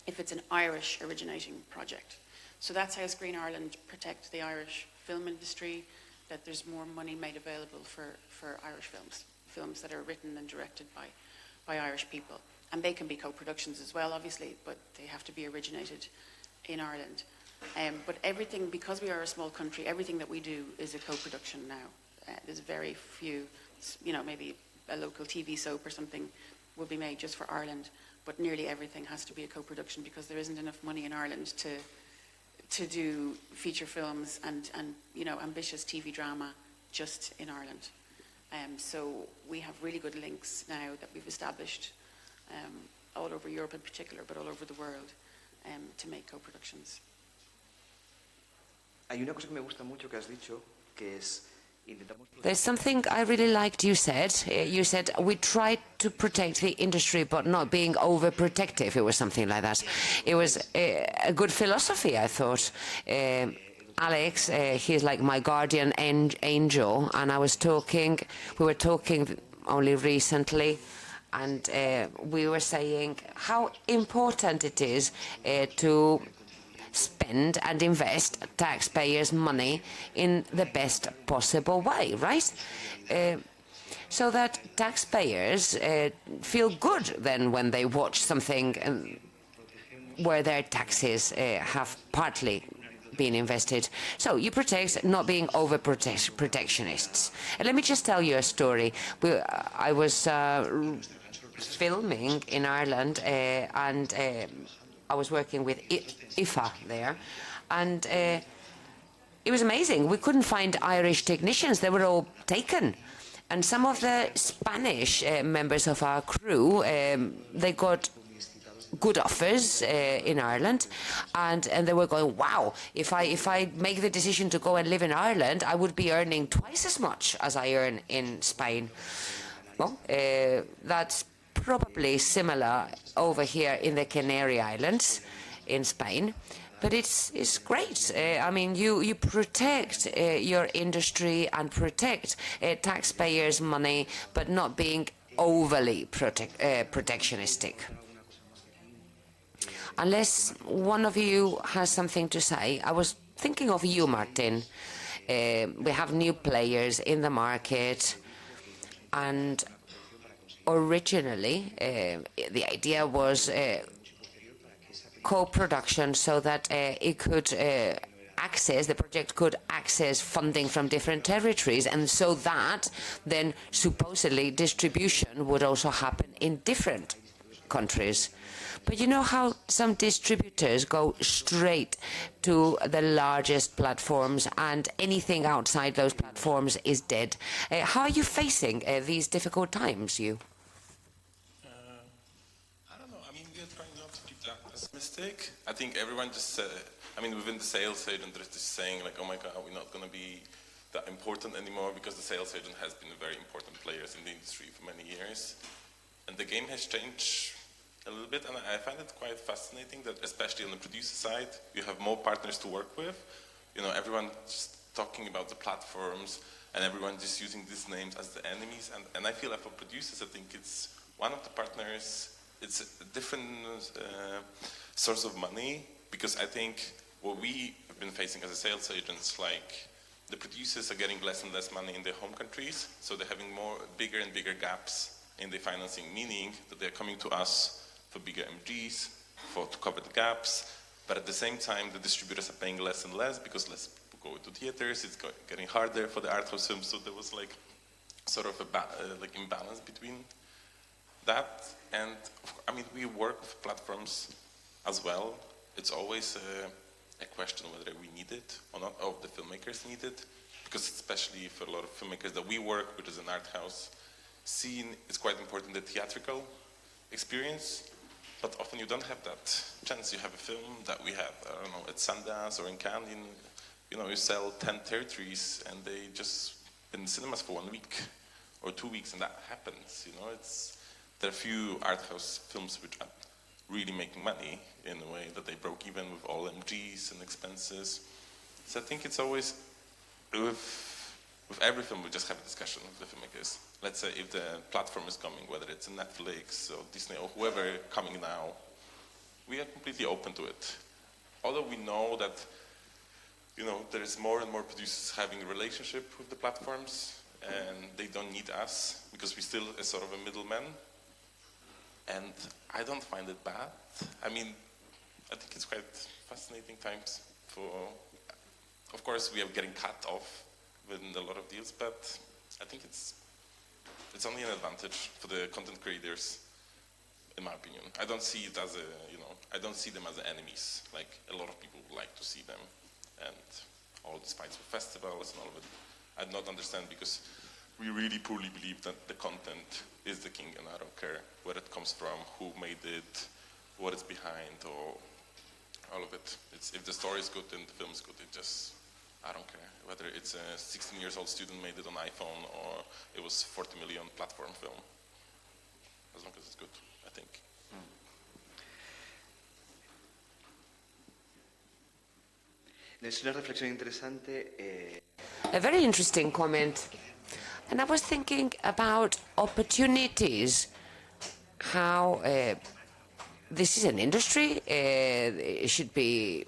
if it's an Irish originating project. So that's how Screen Ireland protects the Irish film industry, that there's more money made available for Irish films that are written and directed by Irish people. And they can be co-productions as well, obviously, but they have to be originated in Ireland. But everything, because we are a small country, everything that we do is a co-production now. There's very few, maybe a local TV soap or something will be made just for Ireland, but nearly everything has to be a co-production because there isn't enough money in Ireland to do feature films and ambitious TV drama just in Ireland. So we have really good links now that we've established all over Europe in particular, but all over the world, to make co-productions. Hay una cosa que me gusta mucho que has dicho, que es There's something I really liked you said. You said we try to protect the industry but not being overprotective. It was something like that. It was a good philosophy, I thought. Alex, he's like my guardian angel, and we were talking only recently, and we were saying how important it is to spend and invest taxpayers' money in the best possible way, right? So that taxpayers feel good then when they watch something where their taxes have partly been invested. So you protect not being over-protectionists. And let me just tell you a story. I was filming in Ireland and I was working with IFA there, and it was amazing. We couldn't find Irish technicians. They were all taken. And some of the Spanish members of our crew, they got good offers in Ireland, and they were going, wow, if I make the decision to go and live in Ireland, I would be earning twice as much as I earn in Spain. Well, that's probably similar over here in the Canary Islands in Spain. But it's great. I mean, you protect your industry and protect taxpayers' money, but not being overly protectionistic. Unless one of you has something to say, I was thinking of you, Martin. We have new players in the market, and originally the idea was co-production so that it could the project could access funding from different territories, and so that then supposedly distribution would also happen in different countries. But you know how some distributors go straight to the largest platforms and anything outside those platforms is dead. How are you facing these difficult times, you? I don't know. I mean, we're trying not to keep that as a mistake. I think everyone just, I mean, within the sales agent, there's just saying like, oh my God, we're not going to be that important anymore, because the sales agent has been a very important player in the industry for many years. And the game has changed a little bit, and I find it quite fascinating that, especially on the producer side, you have more partners to work with. You know, everyone just talking about the platforms, and everyone just using these names as the enemies. And I feel like for producers, I think it's one of the partners, it's a different source of money, because I think what we have been facing as a sales agents, like the producers are getting less and less money in their home countries, so they're having bigger and bigger gaps in the financing, meaning that they're coming to us for bigger MGs, to cover the gaps, but at the same time the distributors are paying less and less because less people go to theaters, it's getting harder for the art house films, so there was like sort of a like imbalance between that. And I mean, we work with platforms as well. It's always a question whether we need it or not, or the filmmakers need it, because especially for a lot of filmmakers that we work, which is an art house scene, it's quite important, the theatrical experience. But often you don't have that chance. You have a film that we have, I don't know, at Sundance or in Cannes, you know, you sell 10 territories and they just been in cinemas for 1 week or 2 weeks, and that happens, you know. There are a few art house films which are really making money in a way that they broke even with all MGs and expenses. So I think it's always, with every film we just have a discussion with the filmmakers. Let's say if the platform is coming, whether it's Netflix or Disney or whoever coming now, we are completely open to it. Although we know that, you know, there is more and more producers having a relationship with the platforms, and they don't need us because we still are sort of a middleman. And I don't find it bad. I mean, I think it's quite fascinating times of course we are getting cut off within a lot of deals, but I think it's only an advantage for the content creators, in my opinion. I don't see it as I don't see them as enemies, like a lot of people would like to see them. And all these fights with festivals and all of it, I do not understand, because we really poorly believe that the content is the king, and I don't care where it comes from, who made it, what is behind, or all of it. If the story is good and the film is good, I don't care whether it's a 16-year-old student made it on iPhone or it was 40 million platform film. As long as it's good, I think. Es una reflexión interesante. A very interesting comment. And I was thinking about opportunities, how this is an industry, it should be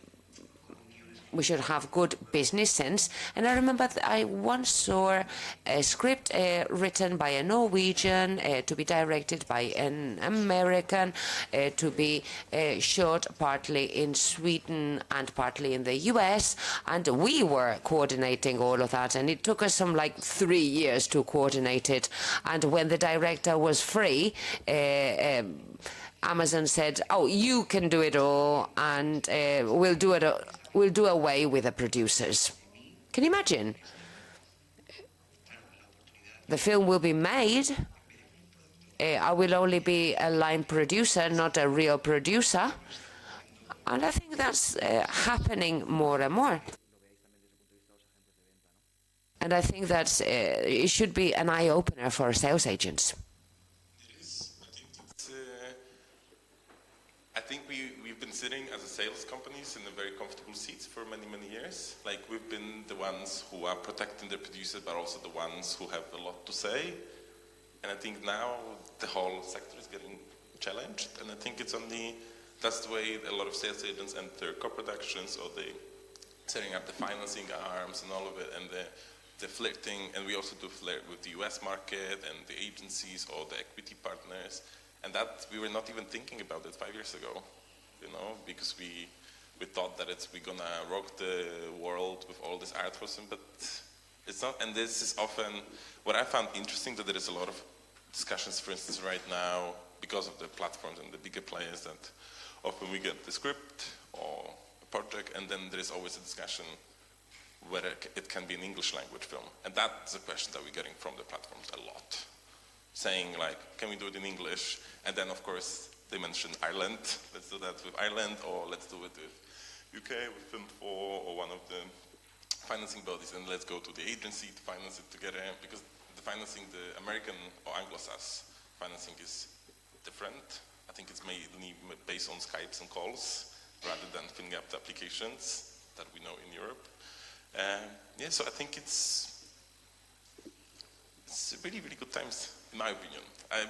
we should have good business sense. And I remember that I once saw a script written by a Norwegian, to be directed by an American, to be shot partly in Sweden and partly in the US, and we were coordinating all of that, and it took us some like 3 years to coordinate it. And when the director was free, Amazon said, "Oh, you can do it all, and we'll do away with the producers." Can you imagine? The film will be made. I will only be a line producer, not a real producer. And I think that's happening more and more. And I think that it should be an eye-opener for sales agents. I think we've been sitting as a sales companies in a very comfortable seats for many, many years. Like, we've been the ones who are protecting the producers, but also the ones who have a lot to say. And I think now the whole sector is getting challenged. And I think that's the way a lot of sales agents enter co-productions, or they setting up the financing arms and all of it, and the flirting. And we also do flirt with the US market and the agencies or the equity partners. And that we were not even thinking about it 5 years ago, because we thought that we're gonna rock the world with all this art housing, but it's not. And this is often what I found interesting, that there is a lot of discussions, for instance, right now, because of the platforms and the bigger players, that often we get the script or a project, and then there is always a discussion whether it can be an English language film, and that's a question that we're getting from the platforms a lot. Saying like, can we do it in English? And then of course they mentioned Ireland. Let's do that with Ireland, or let's do it with UK, with Film 4, or one of the financing bodies, and let's go to the agency to finance it together, because the financing, the American or Anglo-Saxon financing is different. I think it's mainly based on Skypes and calls rather than filling up the applications that we know in Europe. Yeah, so I think it's really, really good times, in my opinion.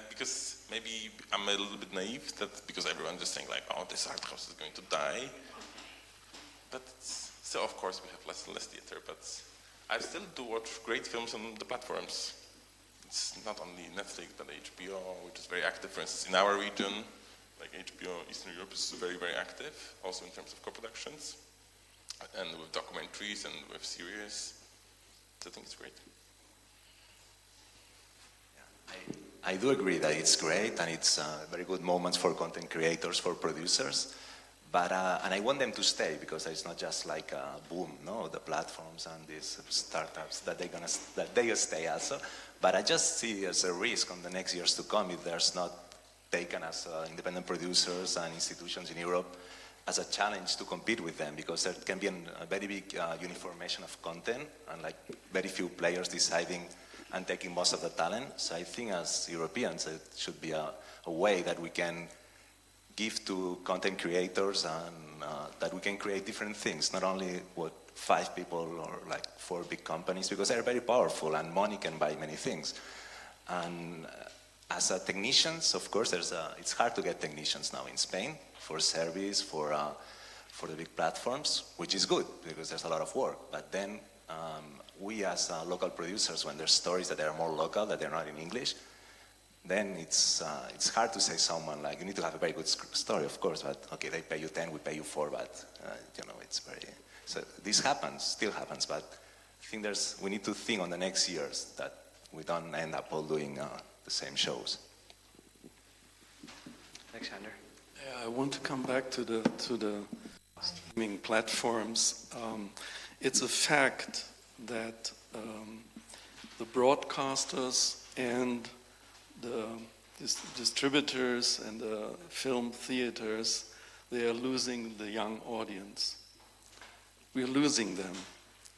Because maybe I'm a little bit naive, that because everyone's just saying like, oh, this art house is going to die. But so of course we have less and less theater, but I still do watch great films on the platforms. It's not only Netflix, but HBO, which is very active. For instance, in our region, like HBO Eastern Europe is very, very active, also in terms of co-productions, and with documentaries and with series. So I think it's great. I do agree that it's great, and it's very good moments for content creators, for producers. But and I want them to stay, because it's not just like a boom, no, the platforms and these startups that they stay also. But I just see as a risk on the next years to come, if there's not taken as independent producers and institutions in Europe as a challenge to compete with them, because there can be a very big uniformation of content, and like very few players deciding and taking most of the talent. So I think as Europeans, it should be a way that we can give to content creators, and that we can create different things, not only what 5 people or like 4 big companies, because they're very powerful and money can buy many things. And as technicians, of course, it's hard to get technicians now in Spain for service, for the big platforms, which is good because there's a lot of work. But then we as local producers, when there's stories that are more local, that they're not in English, then it's hard to say someone like, you need to have a very good story, of course, but okay, they pay you 10, we pay you 4, but it's very, so this happens, still happens, but I think we need to think on the next years that we don't end up all doing the same shows. Alexander? Yeah, I want to come back to the streaming platforms. It's a fact that the broadcasters and the distributors and the film theaters, they are losing the young audience. We're losing them.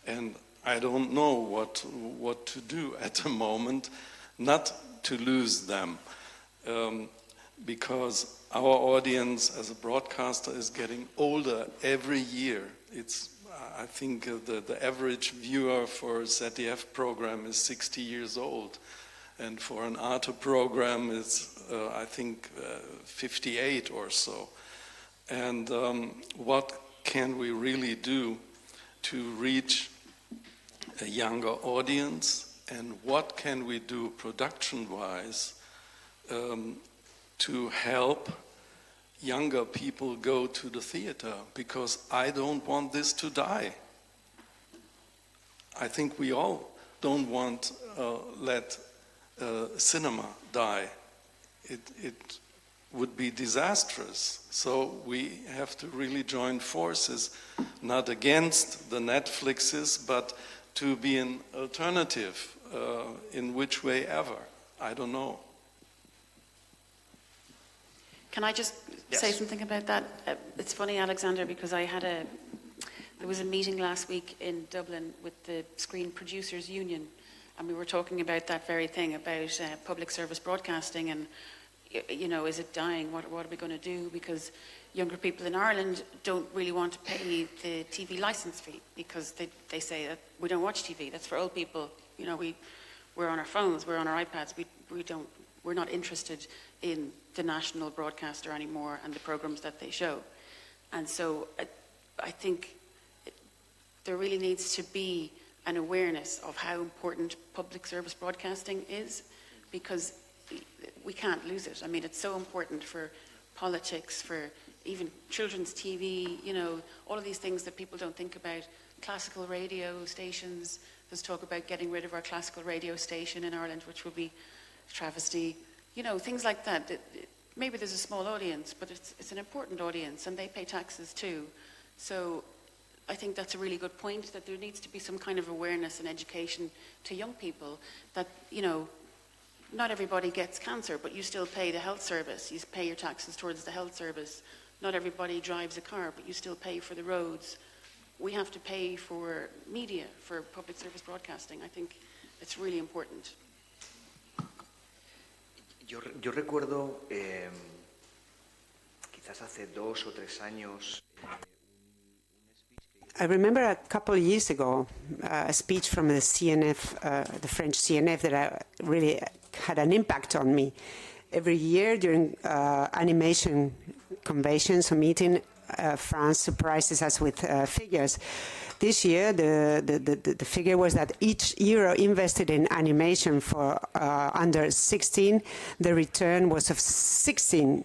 And I don't know what to do at the moment not to lose them. Because our audience as a broadcaster is getting older every year. I think the average viewer for a ZDF program is 60 years old. And for an ARTE program, it's, I think, 58 or so. And what can we really do to reach a younger audience, and what can we do production-wise to help younger people go to the theater, because I don't want this to die. I think we all don't want let cinema die. It would be disastrous. So we have to really join forces, not against the Netflixes, but to be an alternative in which way ever. I don't know. Can I just say something about that? It's funny, Alexander, because there was a meeting last week in Dublin with the Screen Producers Union, and we were talking about that very thing, about public service broadcasting and, you know, is it dying? What are we going to do? Because younger people in Ireland don't really want to pay the TV license fee, because they say that we don't watch TV. That's for old people. You know, we're on our phones, we're on our iPads. We're not interested in the national broadcaster anymore and the programs that they show. And so I think there really needs to be an awareness of how important public service broadcasting is, because we can't lose it. I mean, it's so important for politics, for even children's TV, you know, all of these things that people don't think about. Classical radio stations, there's talk about getting rid of our classical radio station in Ireland, which will be a travesty. You know, things like that. Maybe there's a small audience, but it's an important audience, and they pay taxes too. So I think that's a really good point, that there needs to be some kind of awareness and education to young people that, you know, not everybody gets cancer, but you still pay the health service. You pay your taxes towards the health service. Not everybody drives a car, but you still pay for the roads. We have to pay for media, for public service broadcasting. I think it's really important. Yo recuerdo, quizás hace 2 o 3 años, I remember a couple of years ago a speech from the CNF, the French CNF, that really had an impact on me. Every year during animation conventions or meeting, France surprises us with figures. This year, the figure was that each euro invested in animation for under 16, the return was of 10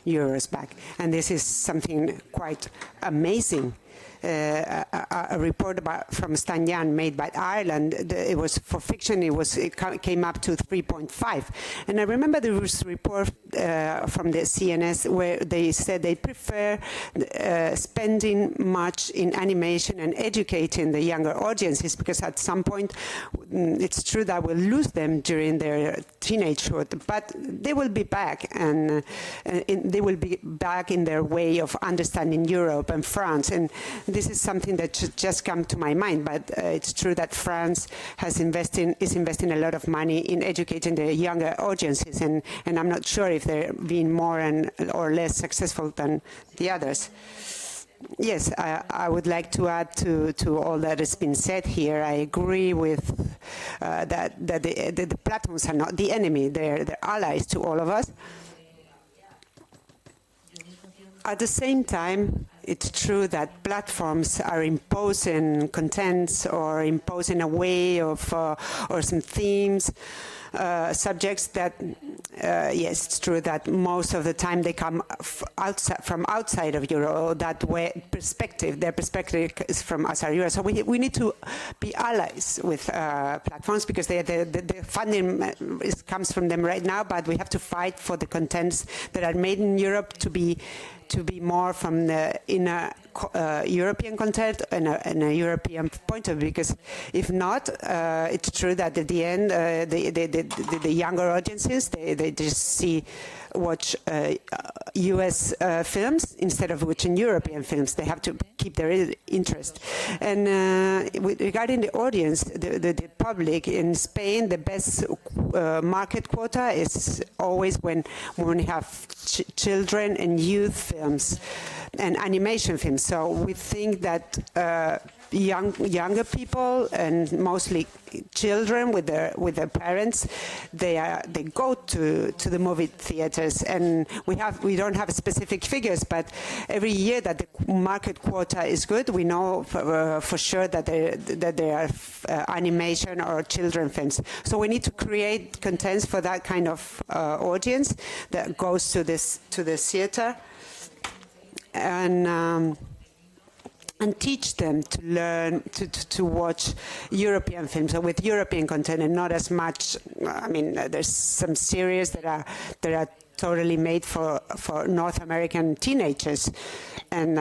euros back. And this is something quite amazing. A report from Stan Jan made by Ireland, it was for fiction, it came up to 3.5. And I remember there was a report from the CNS where they said they prefer spending much in animation and educating the younger audiences, because at some point it's true that we'll lose them during their teenagehood, but they will be back, and they will be back in their way of understanding Europe and France. And this is something that should just come to my mind, but it's true that France is investing a lot of money in educating the younger audiences, and I'm not sure if they're being more or less successful than the others. Yes, I would like to add to all that has been said here. I agree with that the platforms are not the enemy, they're allies to all of us. At the same time, it's true that platforms are imposing contents or imposing a way of or some themes, subjects that, yes, it's true that most of the time they come from outside of Europe. That way, their perspective is from outside Europe. So we need to be allies with platforms, because the funding comes from them right now. But we have to fight for the contents that are made in Europe to be more from the inner European content and a European point of view, because if not, it's true that at the end the younger audiences, they just watch US films instead of watching European films. They have to keep their interest. And regarding the audience, the public in Spain, the best market quota is always when we have children and youth films and animation films. So we think that younger people and mostly children with their parents. They go to the movie theaters, and we don't have specific figures, but every year that the market quota is good, we know for sure that there are animation or children films. So we need to create contents for that kind of audience that goes to the theater, and teach them to learn to watch European films, so with European content and not as much. I mean, there's some series that are totally made for North American teenagers, and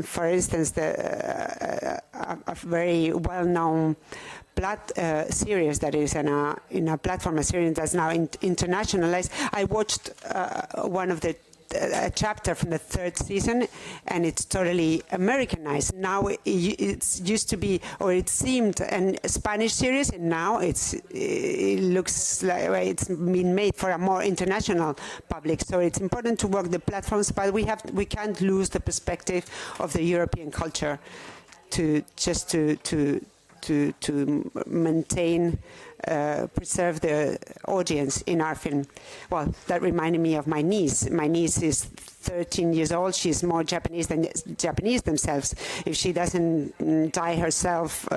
for instance, a very well-known series that is in a platform, a series that's now internationalized. I watched one of a chapter from the 3rd season, and it's totally Americanized. Now it used to be, or it seemed, a Spanish series, and now it looks like it's been made for a more international public. So it's important to work the platforms, but we can't lose the perspective of the European culture to maintain, preserve the audience in our film. Well, that reminded me of my niece. My niece is 13 years old. She's more Japanese than Japanese themselves. If she doesn't dye herself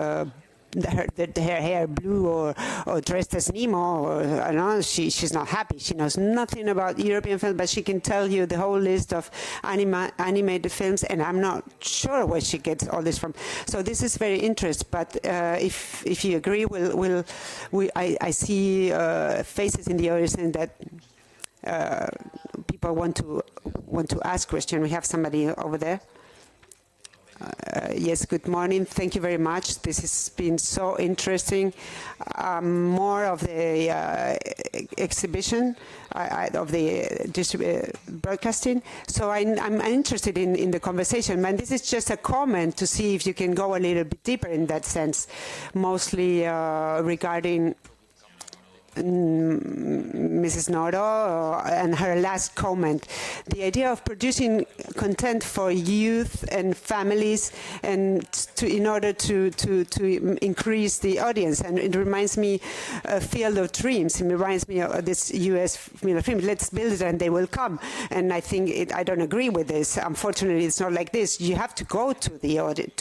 her hair blue or dressed as Nemo, or I don't know, she's not happy. She knows nothing about European films, but she can tell you the whole list of animated films, and I'm not sure where she gets all this from. So this is very interesting. But if you agree, I see faces in the audience that people want to ask questions. We have somebody over there. Yes, good morning. Thank you very much. This has been so interesting. More of the exhibition, of the broadcasting. So I'm interested in the conversation. And this is just a comment to see if you can go a little bit deeper in that sense, mostly regarding Mrs. Noro and her last comment. The idea of producing content for youth and families, and in order to increase the audience. And it reminds me of Field of Dreams. It reminds me of this U.S. Field of Dreams. Let's build it and they will come. And I think I don't agree with this. Unfortunately, it's not like this. You have to go to the audience,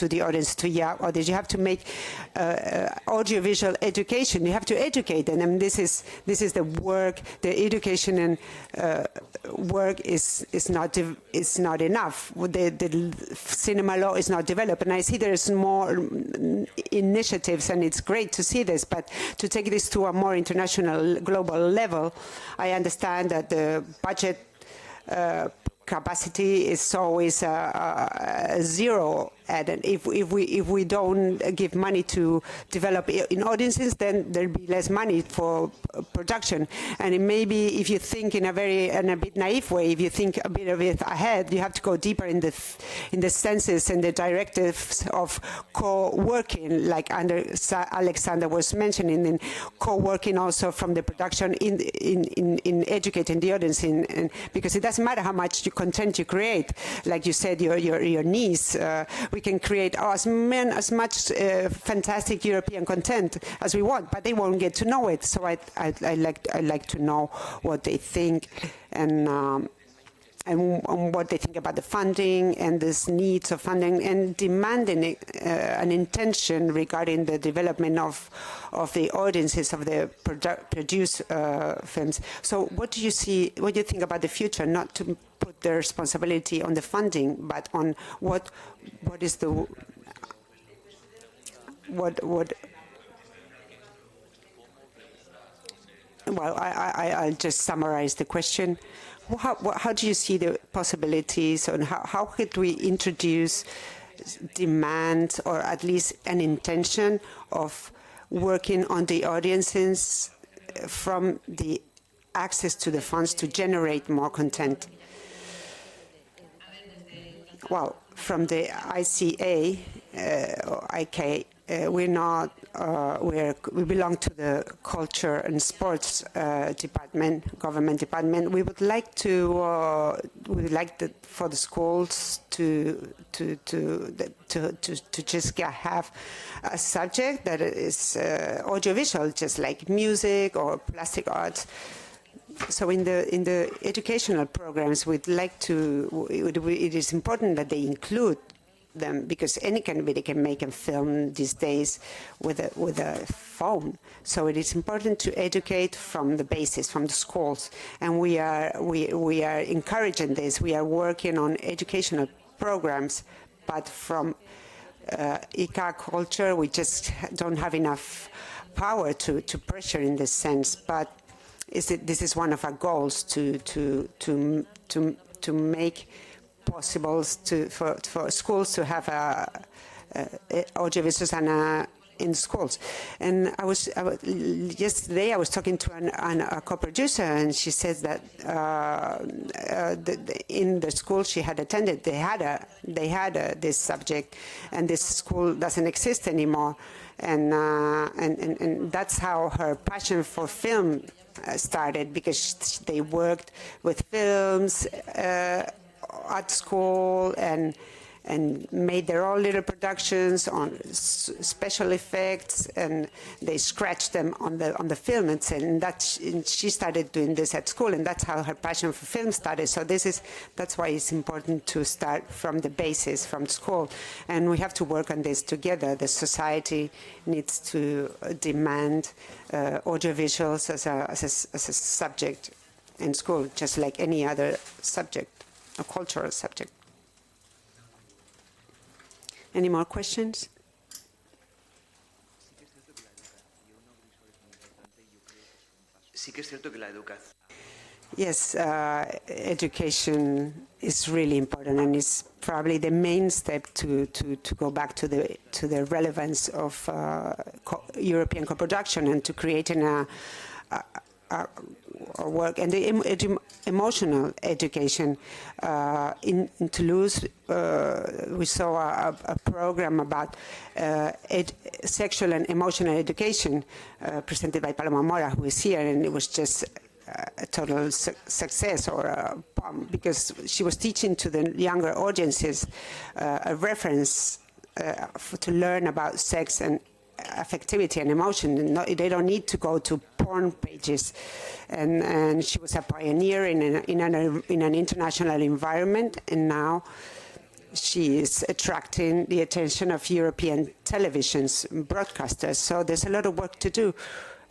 to your audience. You have to make audiovisual education. You have to educate them. And this is the work. The education and work is not enough. The cinema law is not developed, and I see there's more initiatives, and it's great to see this. But to take this to a more international, global level, I understand that the budget capacity is always zero. And if we don't give money to develop in audiences, then there'll be less money for production. And it may be, if you think in a bit naive way, if you think a bit of it ahead, you have to go deeper in the senses and the directives of co-working, like Alexander was mentioning, in co-working also from the production in educating the audience, because it doesn't matter how much content you create. Like you said, your niece. We can create as much fantastic European content as we want, but they won't get to know it. So I like to know what they think and what they think about the funding and this needs of funding, and demanding an intention regarding the development of the audiences of the produced films. So what do you see? What do you think about the future? Not to put the responsibility on the funding, but on what is the what. Well, I'll just summarize the question. How do you see the possibilities, and how could we introduce demand, or at least an intention of working on the audiences from the access to the funds to generate more content? Well, from the ICAA, or ICAA, we're not we belong to the Culture and Sports department, government department. We would like for the schools to just have a subject that is audiovisual, just like music or plastic arts. So in the educational programs, we'd like to. It is important that they include them, because anybody can make a film these days with a phone. So it is important to educate from the basis, from the schools, and we are encouraging this. We are working on educational programs, but from ICAA culture, we just don't have enough power to pressure in this sense. But this is one of our goals to make possible for schools to have audiovisuals in schools. And yesterday I was talking to a co-producer, and she says that in the school she had attended, they had this subject, and this school doesn't exist anymore. And that's how her passion for film started, because they worked with films at school and made their own little productions on special effects, and they scratched them on the film, and she started doing this at school, and that's how her passion for film started. So that's why it's important to start from the basis, from school, and we have to work on this together. The society needs to demand audiovisuals as a subject in school, just like any other subject, a cultural subject. Any more questions? Yes, education is really important, and it's probably the main step to go back to the relevance of European co-production and to creating a work. And the emotional education. In Toulouse, we saw a program about sexual and emotional education presented by Paloma Mora, who is here, and it was just a total success, or a bomb, because she was teaching to the younger audiences a reference to learn about sex and affectivity and emotion. They don't need to go to porn pages, and she was a pioneer in an international environment, and now she is attracting the attention of European televisions, broadcasters. So there's a lot of work to do,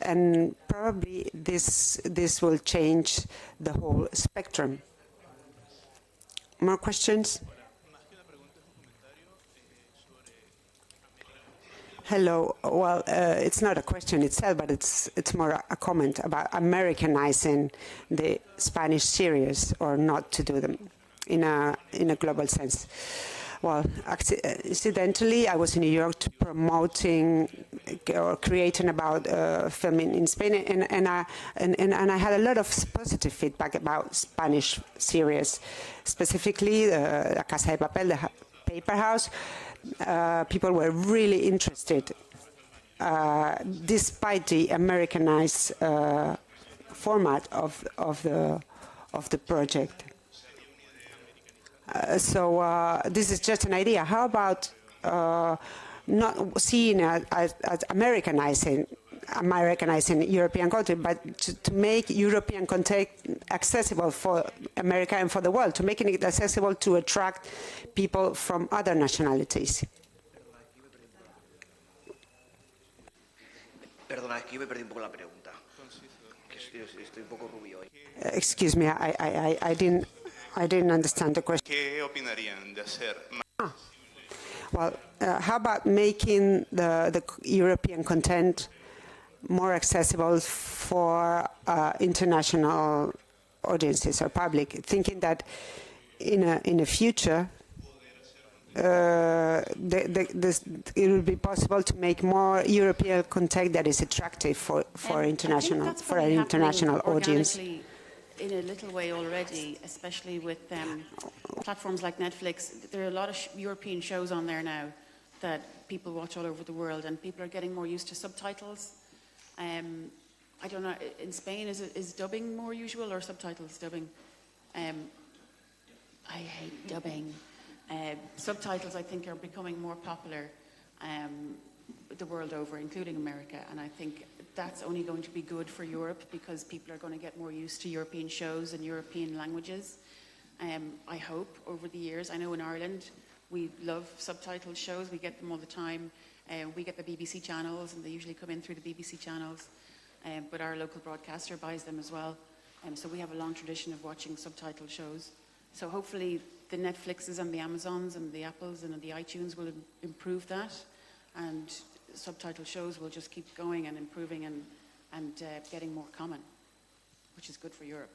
and probably this will change the whole spectrum. More questions? Hello. Well, it's not a question itself, but it's more a comment about Americanizing the Spanish series, or not to do them in a global sense. Well, incidentally, I was in New York promoting or creating about filming in Spain, and I had a lot of positive feedback about Spanish series, specifically La Casa de Papel, the paper house. People were really interested, despite the Americanized format of the project. So this is just an idea. How about not seeing as Americanizing European content, but to make European content accessible for America and for the world, to making it accessible to attract people from other nationalities. Excuse me, I didn't understand the question. Well, how about making the European content more accessible for international audiences or public, thinking that in the future it will be possible to make more European content that is attractive for an international audience. In a little way already, especially with platforms like Netflix. There are a lot of European shows on there now that people watch all over the world, and people are getting more used to subtitles. I don't know, in Spain, is dubbing more usual or subtitles dubbing? I hate dubbing. Subtitles, I think, are becoming more popular the world over, including America, and I think that's only going to be good for Europe because people are going to get more used to European shows and European languages. I hope over the years. I know in Ireland we love subtitled shows, we get them all the time. We get the BBC channels and they usually come in through the BBC channels, but our local broadcaster buys them as well. So we have a long tradition of watching subtitled shows. So hopefully the Netflixes and the Amazons and the Apples and the iTunes will improve that, and subtitled shows will just keep going and improving and getting more common, which is good for Europe.